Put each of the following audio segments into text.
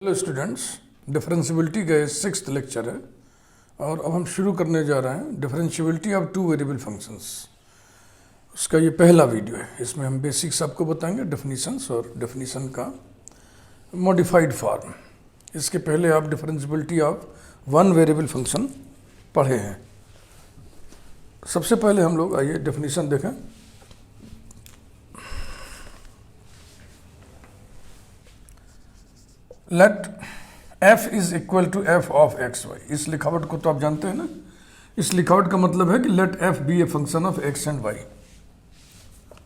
Hello students, differentiability का sixth lecture है और अब हम शुरू करने जा रहे हैं differentiability of two variable functions. उसका ये पहला वीडियो है। इसमें हम बेसिक्स आपको बताएंगे, डेफिनीशंस और डेफिनीशन का मॉडिफाइड फॉर्म। इसके पहले आप differentiability of one variable function पढ़े हैं। सबसे पहले हम लोग आइए डेफिनीशन देखें। Let f is equal to f of x y. इस लिखावट को तो आप जानते हैं ना। इस लिखावट का मतलब है कि let f be a function of x and y,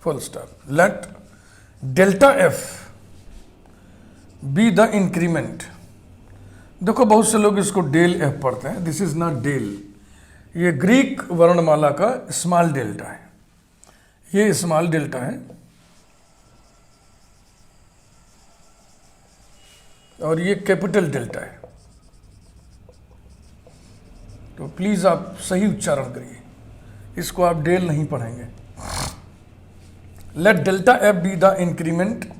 full stop. Let delta f be the increment. देखो, बहुत से लोग इसको डेल f पढ़ते हैं। दिस इज नॉट डेल, ये ग्रीक वर्णमाला का स्मॉल डेल्टा है। ये स्मॉल डेल्टा है और ये कैपिटल डेल्टा है। तो प्लीज आप सही उच्चारण करिए, इसको आप डेल नहीं पढ़ेंगे। Let delta F B the increment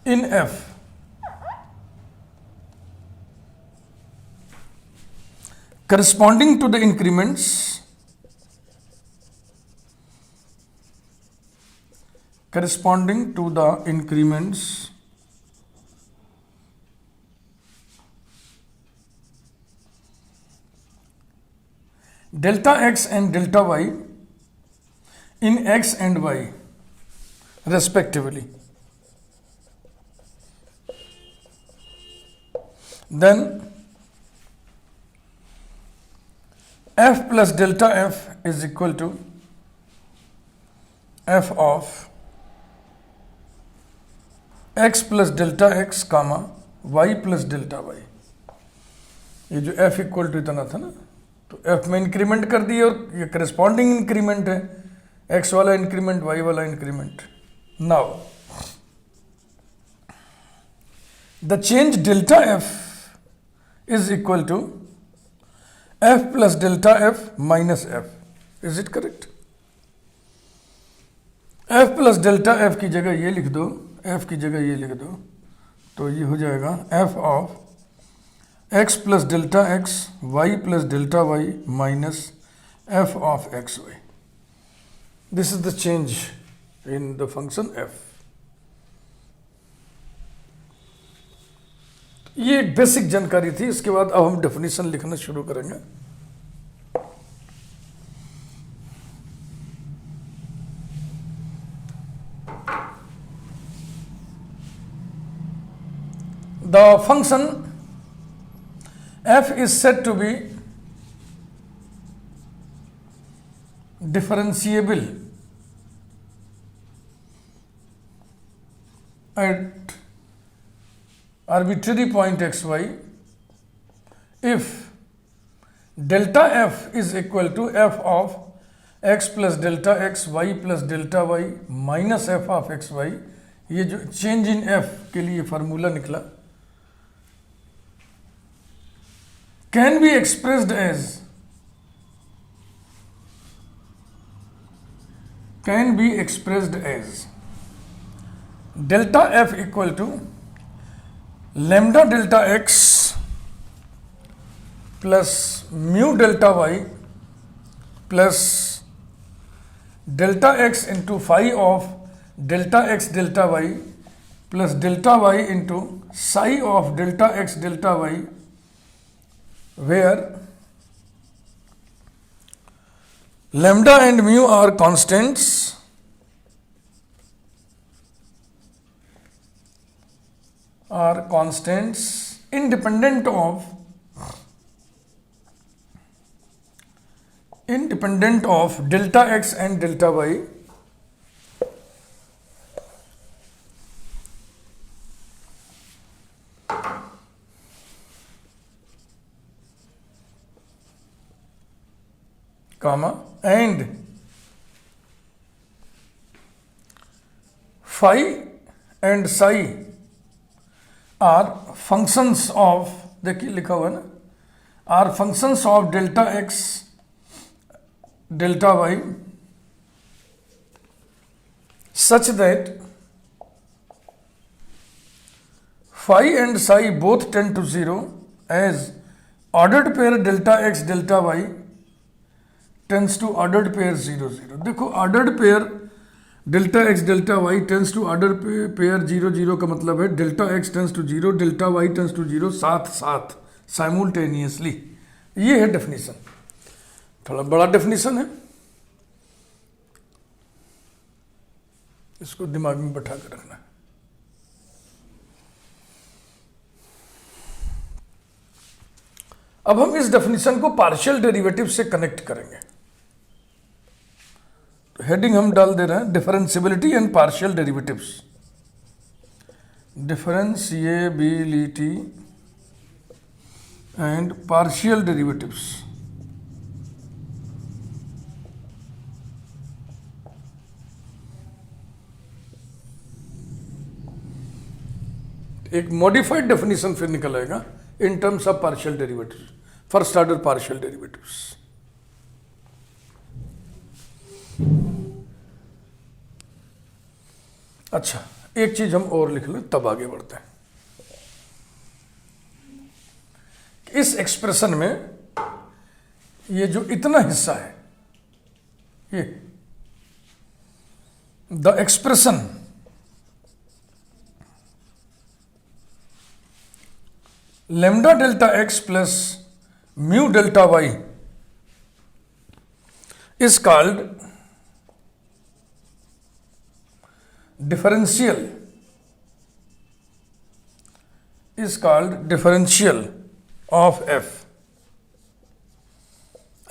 in F corresponding to the increments delta x and delta y in x and y respectively. Then f plus delta f is equal to f of x plus delta x comma y plus delta y। ये जो f equal to इतना था ना, तो f में increment कर दिए और ये करस्पॉन्डिंग इंक्रीमेंट है, x वाला इंक्रीमेंट y वाला increment. Now the change delta f is equal to f plus delta f minus f। Is it correct? f plus delta f की जगह ये लिख दो, f की जगह ये लिख दो, तो ये हो जाएगा f of x plus delta x y plus delta y minus f of x y। This is the change in the function f। ये एक बेसिक जानकारी थी। इसके बाद अब हम डेफिनेशन लिखना शुरू करेंगे। The function f is said to be differentiable at arbitrary point xy if delta f is equal to f of x plus delta x y plus delta y minus f of x y। ये जो change in f के लिए formula निकला, can be expressed as delta f equal to lambda delta x plus mu delta y plus delta x into phi of delta x delta y plus delta y into psi of delta x delta y, where lambda and mu are constants independent of delta x and delta y, comma, and phi and psi are functions of, देखिए लिखा हुआ है ना, are functions of delta x delta y such that phi and psi both tend to 0 as ordered pair delta x delta y tends to ordered pair 0 0. देखो ordered pair delta x delta y tends to order pair 0 0 का मतलब है delta x tends to 0 delta y tends to 0 साथ साथ साइमultaneously. ये है definition, थोड़ा बड़ा डेफिनेशन है, इसको दिमाग में बैठा कर रखना है. अब हम इस डेफिनेशन को पार्शियल डेरिवेटिव से कनेक्ट करेंगे. तो हेडिंग हम डाल दे रहे हैं differentiability and partial derivatives. Differentiability and partial derivatives. एक मॉडिफाइड डेफिनेशन फिर निकल आएगा in terms of partial derivatives, first order partial derivatives. अच्छा, एक चीज हम और लिख लें तब आगे बढ़ते हैं. इस एक्सप्रेशन में ये जो इतना हिस्सा है, ये the expression lambda delta x plus mu delta y is called differential of f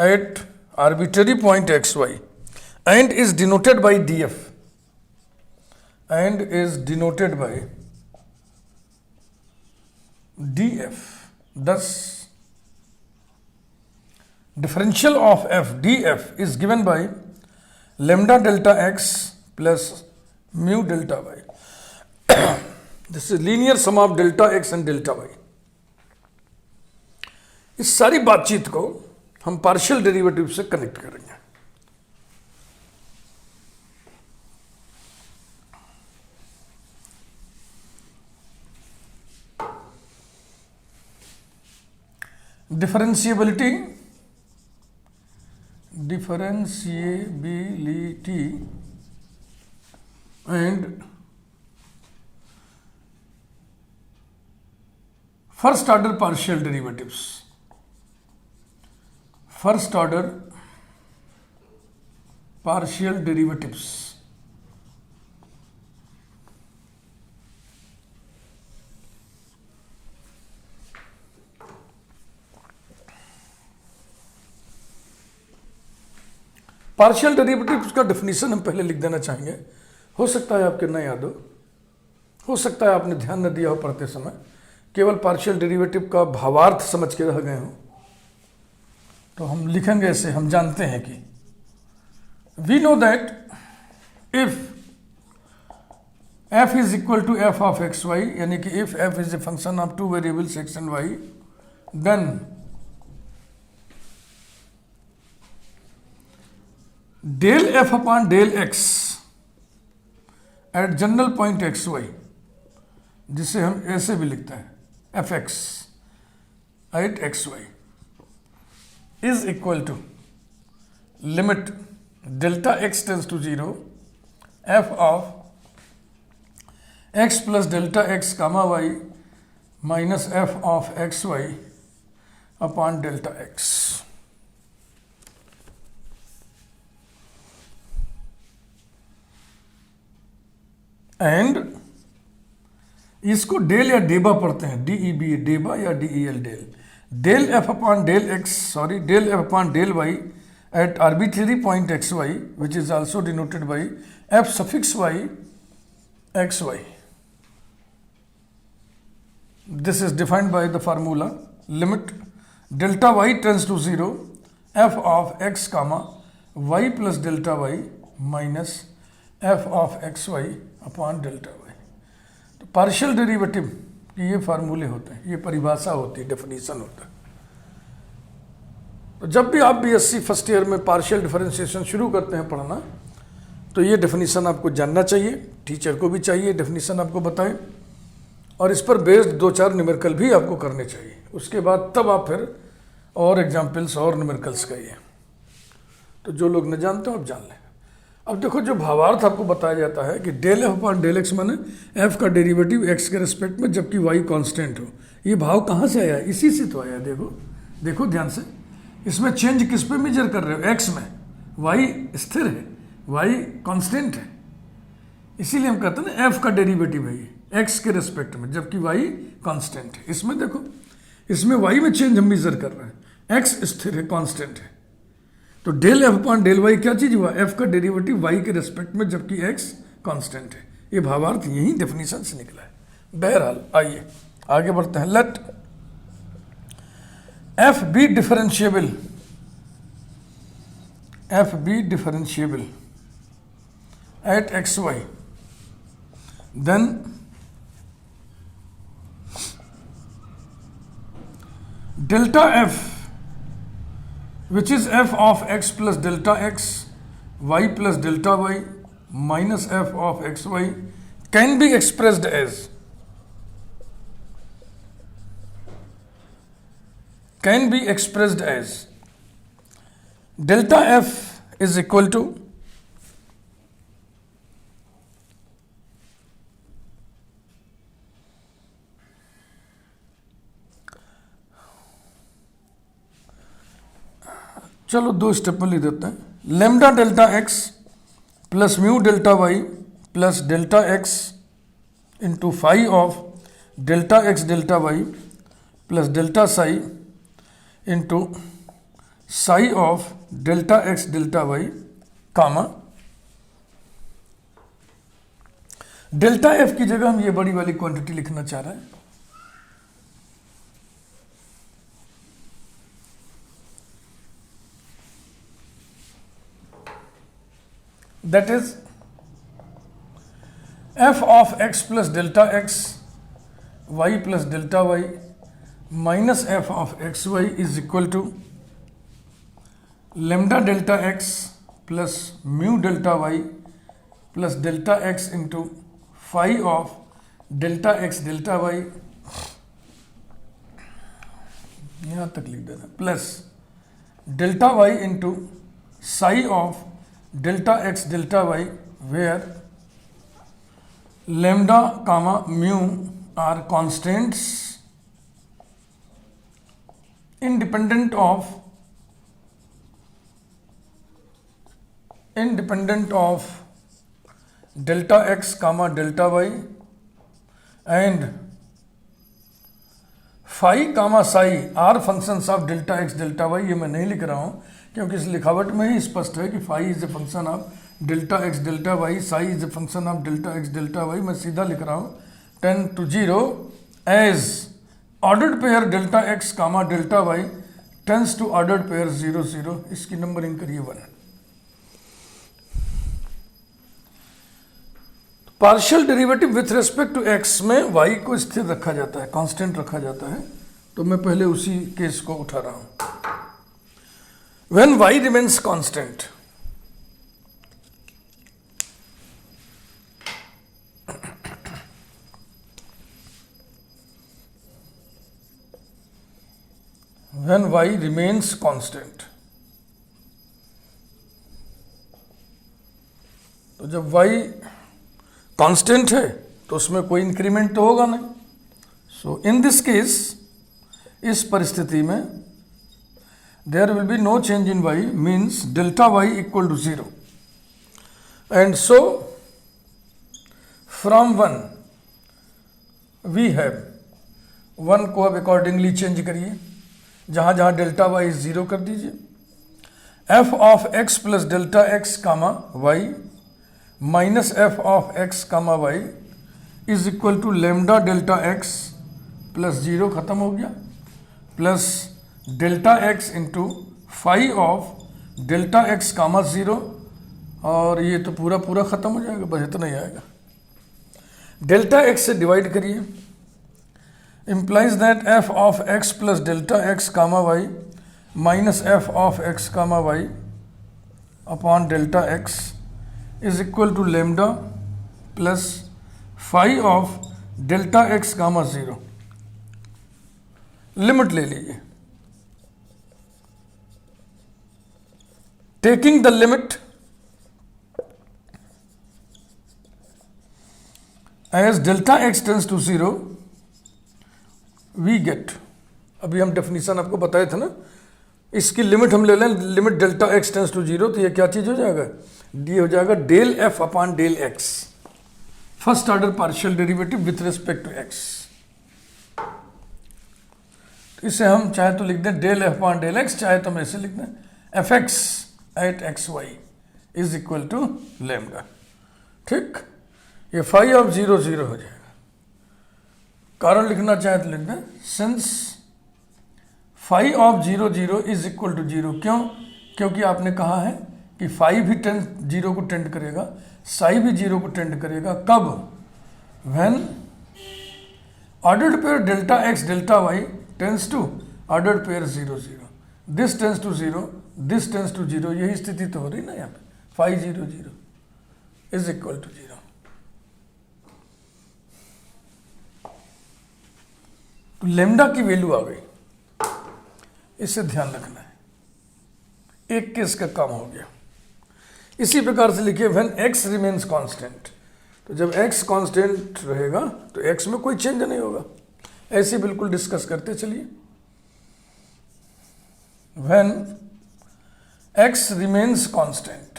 at arbitrary point xy and is denoted by df Thus differential of f df is given by lambda delta x plus mu delta y. This is linear sum of delta x and delta y. इस सारी बातचीत को हम partial derivative से connect करेंगे. Differentiability and first order partial derivatives. First order partial derivatives. Partial derivatives का definition हम पहले लिख देना चाहेंगे. हो सकता है आपके न याद हो सकता है आपने ध्यान न दिया हो पढ़ते समय, केवल पार्शियल डेरिवेटिव का भावार्थ समझ के रह गए हो. तो हम लिखेंगे ऐसे. हम जानते हैं कि we know that if f is equal to f of x y, यानी कि if f is a function of two variables x and y, then del f upon del x at general point x y, जिसे हम ऐसे भी लिखते हैं f x at x y, is equal to limit delta x tends to 0 f of x plus delta x comma y minus F of x y upon delta x. And इसको del या डेबा पढ़ते हैं, DEB डेबा या DEL del. Del f upon del x del f upon del y at arbitrary point x y which is also denoted by f suffix y x y. This is defined by the formula limit delta y tends to 0 f of x comma y plus delta Y minus F of x y upon delta Y. तो partial derivative की ये फार्मूले होते हैं, ये परिभाषा होती है, डेफिनेशन होता है. तो जब भी आप बीएससी फर्स्ट ईयर में पार्शियल डिफरेंशिएशन शुरू करते हैं पढ़ना, तो ये डेफिनेशन आपको जानना चाहिए, टीचर को भी चाहिए डेफिनेशन आपको बताए. और इस पर बेस्ड 2-4 न्यूमेरिकल भी आपको करने चाहिए। उसके बाद तब आप फिर और एग्जाम्पल्स और न्यूमेरिकल्स करिए। तो जो लोग न जानते हो आप जान लें। अब देखो, जो भावार्थ आपको बताया जाता है कि del f upon del x माने एफ का डेरिवेटिव एक्स के रिस्पेक्ट में जबकि वाई कांस्टेंट हो। ये भाव कहाँ से आया? इसी से तो आया। देखो देखो ध्यान से, इसमें चेंज किस पे मेजर कर रहे हो? एक्स में। वाई स्थिर है, वाई कांस्टेंट है, इसीलिए हम कहते हैं ना एफ का डेरिवेटिव है ये एक्स के रिस्पेक्ट में जबकि वाई कांस्टेंट है। इसमें देखो, इसमें वाई में चेंज हम मेजर कर रहे हैं, एक्स स्थिर है, कांस्टेंट है। तो del f upon del y क्या चीज हुआ? एफ का डेरिवेटिव वाई के रिस्पेक्ट में जबकि एक्स कांस्टेंट है। ये भावार्थ यही डेफिनेशन से निकला है। बहरहाल आइए आगे बढ़ते हैं। Let f be differentiable, f be differentiable at x y, then delta f which is f of x plus delta x, y plus delta y minus f of xy can be expressed as delta f is equal to चलो 2 step में लिख देते हैं। Lambda delta x plus mu delta Y plus delta x into phi of delta x delta Y plus delta psi into psi of delta x delta y comma delta f की जगह हम ये बड़ी वाली क्वांटिटी लिखना चाह रहे हैं। That is f of x plus delta x, y plus delta y minus f of xy is equal to lambda delta x plus mu delta y plus delta x into phi of delta x delta y, यहाँ तक लिख देना, plus delta y into psi of delta x delta y where lambda comma mu are constants independent of delta x comma delta y and phi comma psi are functions of delta x delta y। ये मैं नहीं लिख रहा हूँ क्योंकि इस लिखावट में ही स्पष्ट है कि phi is a function of delta x delta y, psi is a function of delta x delta y. मैं सीधा लिख रहा हूँ 10 to 0 as ordered pair delta x comma delta y tends to ordered pair 0 0। इसकी numbering करिए 1। Partial derivative with respect to x में y को स्थिर रखा जाता है, कांस्टेंट रखा जाता है। तो मैं पहले उसी केस को उठा रहा हूं। When y remains constant, when y remains constant, तो जब y कांस्टेंट है तो उसमें कोई इंक्रीमेंट तो होगा नहीं। सो इन दिस केस, इस परिस्थिति में there will be no change in y means delta y equal to 0, and so from 1 we have 1 को अब अकॉर्डिंगली चेंज करिए, जहाँ जहाँ डेल्टा y 0 कर दीजिए। f of x plus delta x comma y minus f of x comma y is equal to lambda delta x plus 0 खत्म हो गया, plus delta x into phi of delta x comma 0, और ये तो पूरा पूरा खत्म हो जाएगा, बस इतना ही आएगा। डेल्टा एक्स से डिवाइड करिए, implies that f of x plus delta x comma y minus f of x comma y upon delta x is equal to lambda plus phi of delta x गामा 0, limit ले लीजिए। Taking the limit as delta x tends to 0 we get, अभी हम definition आपको बताए थे ना, इसकी लिमिट हम ले लें, limit delta x tends to 0, तो ये क्या चीज हो जाएगा, डी हो जाएगा del f upon del x, first order partial derivative with respect to x. इसे हम चाहे तो लिख दें del f upon del x, चाहे तो हम ऐसे लिख दें f x at x y is equal to lambda. ठीक, ये फाई ऑफ 0 0 हो जाएगा। कारण लिखना चाहे तो लिख दें since phi of 0 0 is equal to 0। क्यों? क्योंकि आपने कहा है कि फाई भी 0 को टेंड करेगा, साई भी 0 को टेंड करेगा। कब? When ordered pair delta x delta y tends to ordered pair 0 0, this tends to 0, this tends to 0, यही स्थिति तो हो रही ना यहाँ पे, फाई 0 0 इज इक्वल टू 0। तो लेमडा की वैल्यू आ गई, इसे ध्यान रखना है, एक केस का काम हो गया। इसी प्रकार से लिखिए व्हेन x रिमेन्स कांस्टेंट, तो जब x कांस्टेंट रहेगा तो x में कोई चेंज नहीं होगा। ऐसे बिल्कुल डिस्कस करते चलिए। When x remains constant,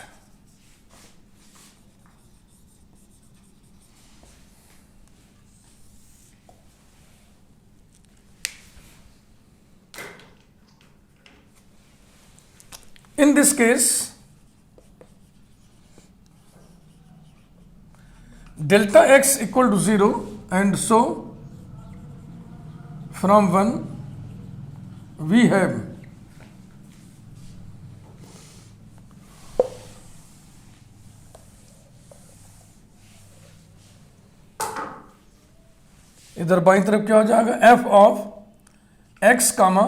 in this case delta x equal to 0 and so from 1 we have इधर बाईं तरफ क्या हो जाएगा, f of x comma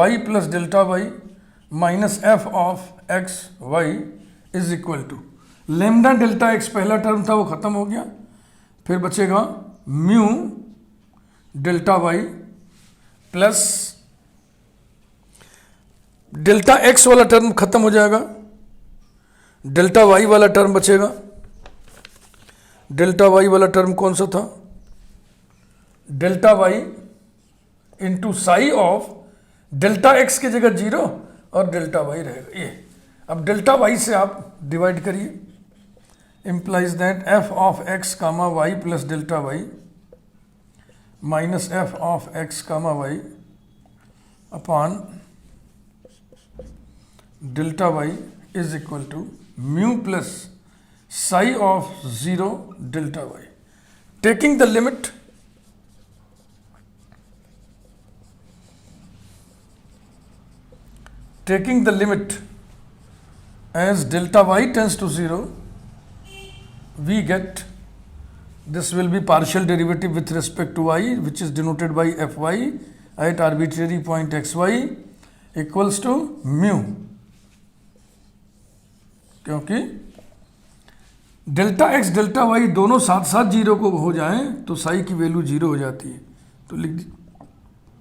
y plus delta y minus F of x y is equal to lambda delta x, पहला term था वो खत्म हो गया, फिर बचेगा mu delta Y plus delta x वाला टर्म खत्म हो जाएगा, डेल्टा वाई वाला टर्म बचेगा। डेल्टा वाई वाला टर्म कौन सा था, delta y into psi of delta x की जगह 0 और डेल्टा वाई रहेगा ये। अब डेल्टा वाई से आप डिवाइड करिए, implies that f of x comma y plus delta Y minus F of x comma y upon delta y is equal to mu plus psi of 0 delta y. Taking the limit taking the limit as delta y tends to 0, we get this will be partial derivative with respect to y, which is denoted by fy at arbitrary point xy equals to mu, क्योंकि delta x delta Y दोनों साथ साथ 0 को हो जाएं तो साई की value 0 हो जाती है। तो लिख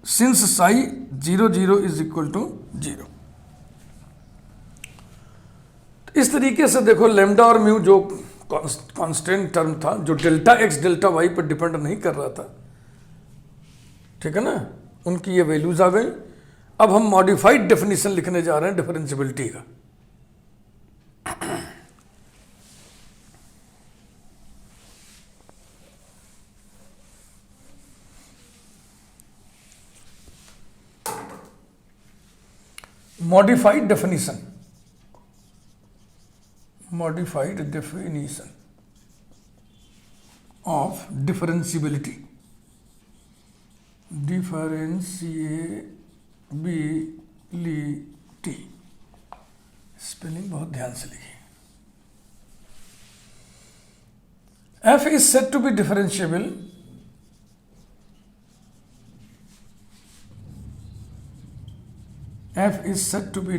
since psi 0 0 is equal to 0। इस तरीके से देखो लेमडा और म्यू जो कांस्टेंट टर्म था, जो डेल्टा एक्स डेल्टा वाई पर डिपेंड नहीं कर रहा था, ठीक है ना, उनकी ये वैल्यूज आ गई। अब हम मॉडिफाइड डेफिनेशन लिखने जा रहे हैं डिफरेंशियबिलिटी का। Modified definition, modified definition of differentiability, differentiability, spelling बहुत ध्यान से लिखिए। f is said to be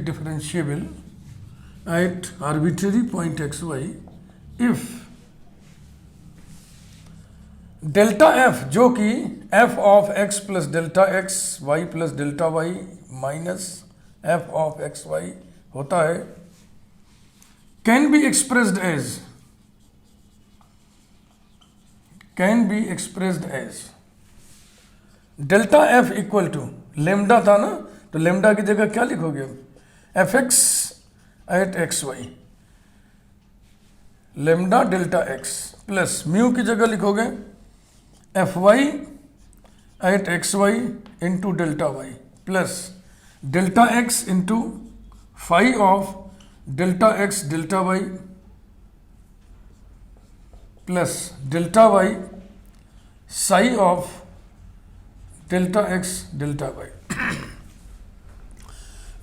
differentiable at arbitrary point xy if delta F जो कि F of x plus delta X Y plus delta Y minus F of x Y होता है, can be expressed as delta F equal to lambda था ना, तो lambda की जगह क्या लिखोगे अब, F x at x Y, lambda delta x plus mu की जगह लिखोगे F Y at x Y into delta Y plus delta x into five of delta x delta Y plus delta y psi of delta x delta y.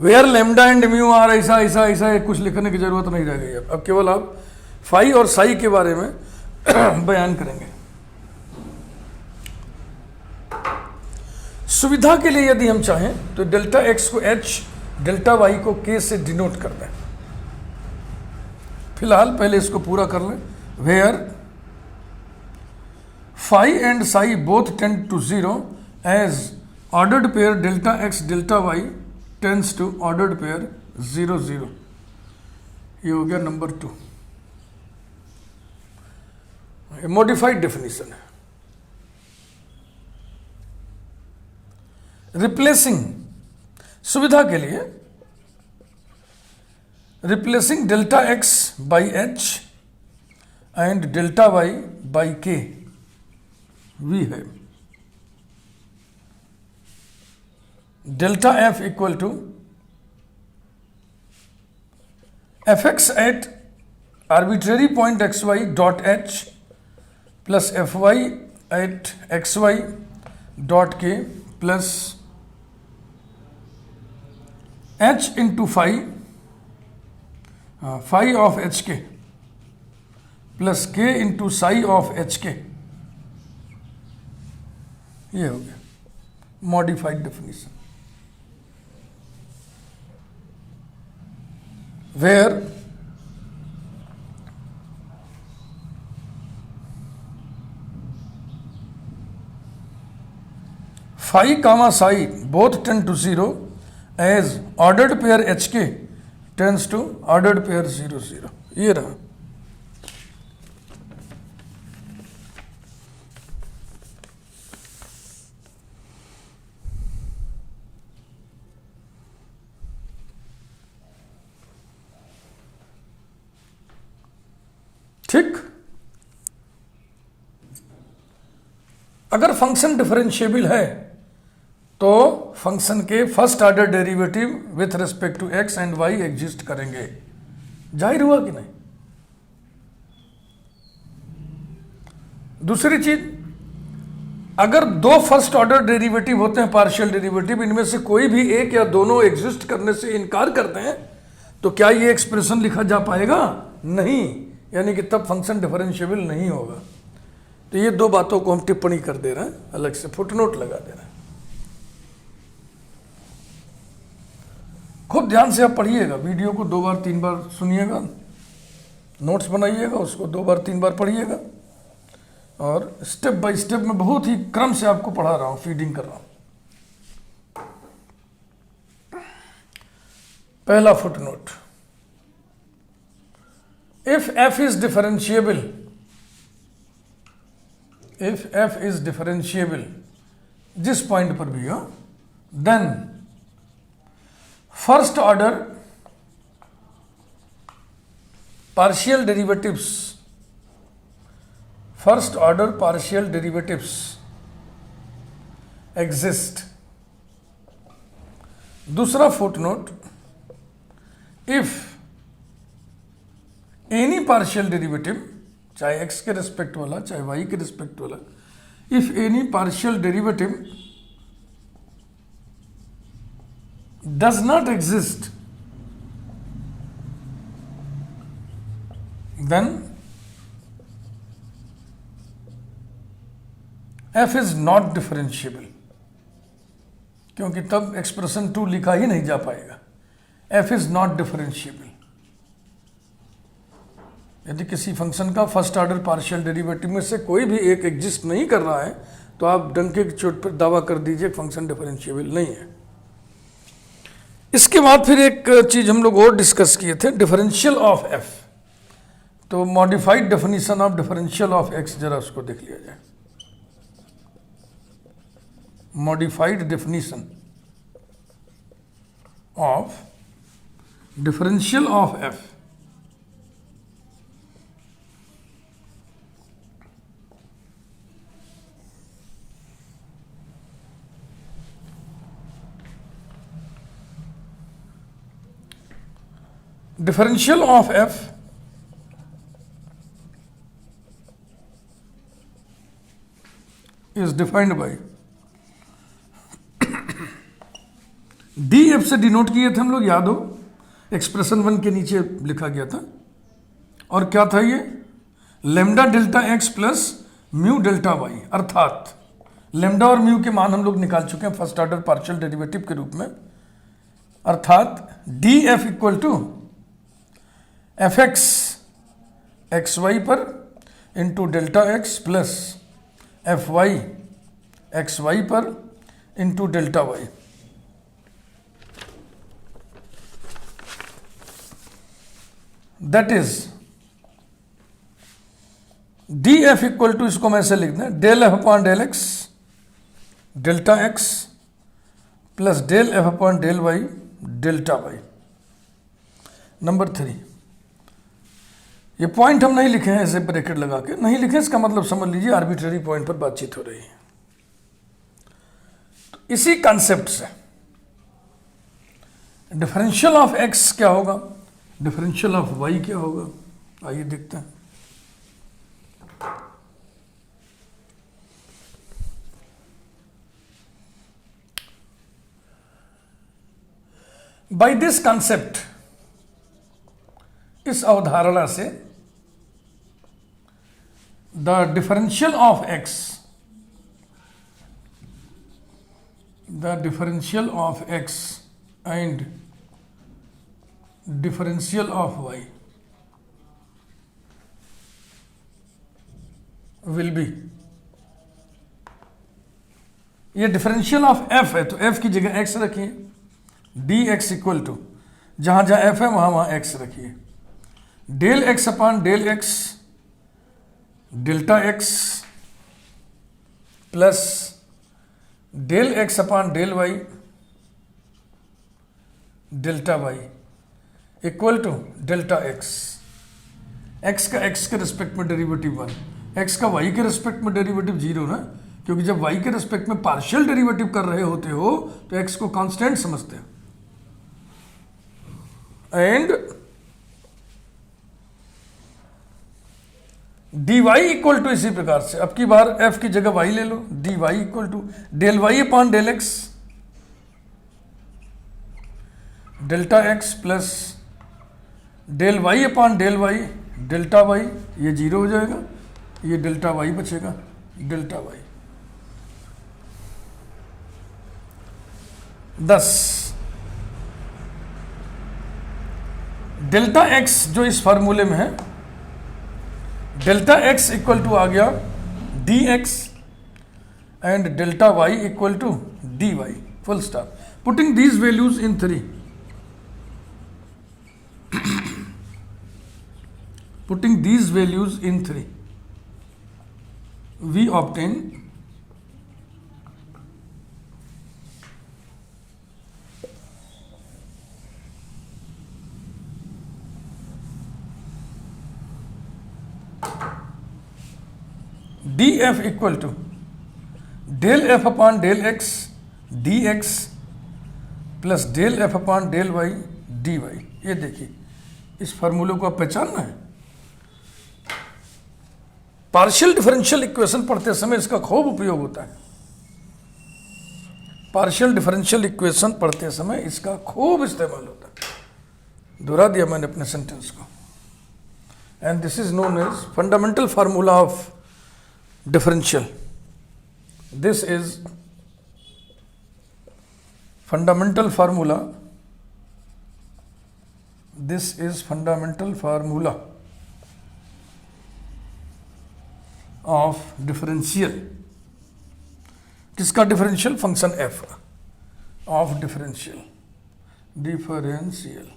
Where lambda and mu are ऐसा ऐसा ऐसा कुछ लिखने की जरूरत नहीं रह गई। अब केवल आप फाई और साई के बारे में बयान करेंगे। सुविधा के लिए यदि हम चाहें तो डेल्टा एक्स को एच, डेल्टा वाई को के से डिनोट कर दें। फिलहाल पहले इसको पूरा कर लें। Where phi and psi both tend to zero as ordered pair delta x delta y tends to ordered pair 0 0। ये हो गया नंबर 2। मॉडिफाइड डेफिनेशन है। रिप्लेसिंग, सुविधा के लिए replacing delta x by h and delta y by k we है delta F equal to f x at arbitrary point x y dot h plus f Y at x y dot के plus h into phi phi of h k plus k into psi of h k. ये हो गया modified definition. Where phi comma psi both tend to 0 as ordered pair h k tends to ordered pair 0 0। ये रहा। ठीक। अगर function differentiable है तो function के first order derivative with respect to x and y exist करेंगे। जाहिर हुआ कि नहीं। दूसरी चीज, अगर दो फर्स्ट ऑर्डर डेरिवेटिव होते हैं पार्शियल डेरिवेटिव, इनमें से कोई भी एक या दोनों एग्जिस्ट करने से इनकार करते हैं तो क्या ये एक्सप्रेशन लिखा जा पाएगा? नहीं, यानी कि तब फंक्शन डिफरेंशिएबल नहीं होगा। तो ये दो बातों को हम टिप्पणी कर दे रहे हैं, अलग से फुटनोट लगा दे रहे हैं। खूब ध्यान से आप पढ़िएगा, वीडियो को 2 बार 3 बार सुनिएगा, नोट्स बनाइएगा, उसको 2 बार 3 बार पढ़िएगा और स्टेप बाय स्टेप में बहुत ही क्रम से आपको पढ़ा रहा हूं, फीडिंग कर रहा हूं। पहला footnote, if f is differentiable, if f is differentiable जिस पॉइंट पर भी हो, then first order partial derivatives, first order partial derivatives exist. दूसरा footnote, if any partial derivative, चाहे x के रिस्पेक्ट वाला चाहे y के रिस्पेक्ट वाला, if any partial derivative does not exist, then f is not differentiable, क्योंकि तब expression 2 लिखा ही नहीं जा पाएगा। f is not differentiable। यदि किसी फंक्शन का फर्स्ट ऑर्डर पार्शियल डेरिवेटिव में से कोई भी एक एग्जिस्ट नहीं कर रहा है तो आप डंके की चोट पर दावा कर दीजिए फंक्शन डिफरेंशिएबल नहीं है। इसके बाद फिर एक चीज हम लोग और डिस्कस किए थे, डिफरेंशियल ऑफ एफ। तो modified definition of differential of x, जरा उसको देख लिया जाए। Modified definition of differential of F. Differential of f is defined by df से डिनोट किए थे हम लोग, याद हो, एक्सप्रेशन 1 के नीचे लिखा गया था। और क्या था ये? Lambda delta x plus mu delta y, अर्थात लेमडा और म्यू के मान हम लोग निकाल चुके हैं फर्स्ट ऑर्डर पार्शियल डेरिवेटिव के रूप में, अर्थात d f equal to f x x y पर into delta x plus f y x y पर into delta y. That is d f equal to, इसको मैं ऐसे लिख दें, del f upon del x delta x plus del f upon del y delta y. Number 3, ये point हम नहीं लिखे हैं ऐसे ब्रैकेट लगा के, नहीं लिखे, इसका मतलब समझ लीजिए आर्बिट्रेरी पॉइंट पर बातचीत हो रही है। तो इसी कॉन्सेप्ट से डिफरेंशियल ऑफ एक्स क्या होगा, डिफरेंशियल ऑफ वाई क्या होगा, आइए देखते हैं। बाय दिस कॉन्सेप्ट, इस अवधारणा से, the differential of x, the differential of x and differential of y will be, ये डिफरेंशियल ऑफ एफ है तो एफ की जगह एक्स रखिए, डी एक्स इक्वल टू जहां जहां एफ है वहां वहां एक्स रखिए, del x upon del x delta x plus del x upon del y delta y equal to delta x. X का एक्स के रिस्पेक्ट में डेरिवेटिव 1, एक्स का वाई के रिस्पेक्ट में डेरिवेटिव 0 ना, क्योंकि जब वाई के रिस्पेक्ट में पार्शियल डेरिवेटिव कर रहे होते हो तो एक्स को कांस्टेंट समझते हो। And d y equal to, इसी प्रकार से अब की बार एफ की जगह वाई ले लो, d y equal to del y upon del x delta x plus del y upon del y delta y, ये 0 हो जाएगा, ये डेल्टा वाई बचेगा, डेल्टा वाई। 10 डेल्टा एक्स जो इस फॉर्मूले में है, डेल्टा एक्स इक्वल टू आ गया d x and delta y equal to d y, full stop. Putting these values in 3, putting these values in 3 we obtain df equal to del f upon del x d x plus del f upon del y d y. ये देखिए, इस फार्मूले को आप पहचानना है। Partial differential equation पढ़ते समय इसका खूब उपयोग होता है, पार्शियल डिफरेंशियल इक्वेशन पढ़ते समय इसका खूब इस्तेमाल होता है। दोहरा दिया मैंने अपने सेंटेंस को। And this is known as fundamental formula of differential. This is fundamental formula. This is fundamental formula of differential, किसका differential, function f of differential, differential.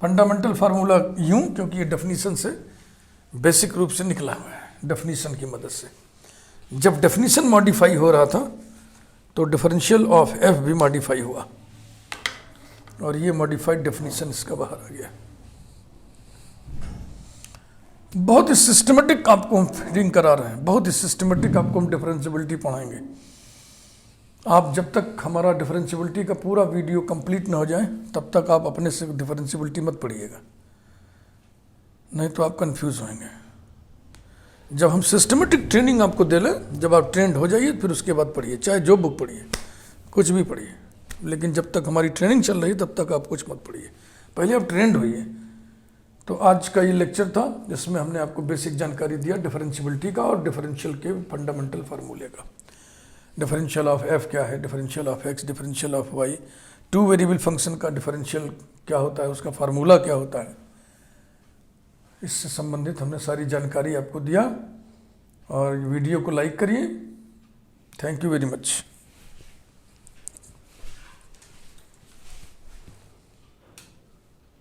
Fundamental formula यूं, क्योंकि ये डेफिनीशन से बेसिक रूप से निकला हुआ है, डेफिनीशन की मदद से। जब डेफिनीशन मॉडिफाई हो रहा था तो डिफरेंशियल ऑफ एफ भी मॉडिफाई हुआ, और ये मॉडिफाइड डेफिनीशन इसका बाहर आ गया। बहुत ही सिस्टमेटिक आपको हम फीडिंग करा रहे हैं, बहुत ही सिस्टमेटिक आपको हम डिफरेंशियबिलिटी पढ़ाएंगे। आप जब तक हमारा डिफरेंशियबिलिटी का पूरा वीडियो कंप्लीट ना हो जाए तब तक आप अपने से डिफरेंशियबिलिटी मत पढ़िएगा, नहीं तो आप कंफ्यूज होंगे। जब हम सिस्टमेटिक ट्रेनिंग आपको दे लें, जब आप ट्रेंड हो जाइए फिर उसके बाद पढ़िए, चाहे जो बुक पढ़िए, कुछ भी पढ़िए, लेकिन जब तक हमारी ट्रेनिंग चल रही है तब तक आप कुछ मत पढ़िए, पहले आप ट्रेंड होइए। तो आज का ये लेक्चर था जिसमें हमने आपको बेसिक जानकारी दिया डिफरेंशियबिलिटी का और डिफरेंशियल के फंडामेंटल फार्मूले का। डिफरेंशियल ऑफ एफ क्या है, differential of x, differential of y, two variable function का डिफरेंशियल क्या होता है, उसका फार्मूला क्या होता है, इससे संबंधित हमने सारी जानकारी आपको दिया। और वीडियो को लाइक करिए। Thank you very much.